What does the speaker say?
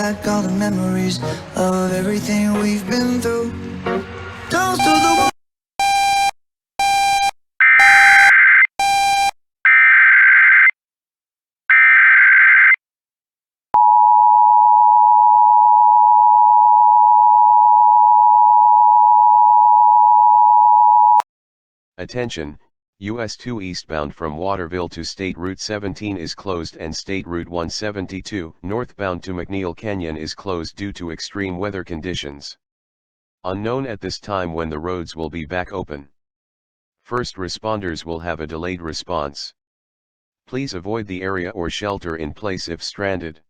back all the memories of everything we've been through. Toast to the one. Attention, US 2 eastbound from Waterville to State Route 17 is closed and State Route 172 northbound to McNeil Canyon is closed due to extreme weather conditions. Unknown at this time when the roads will be back open. First responders will have a delayed response. Please avoid the area or shelter in place if stranded.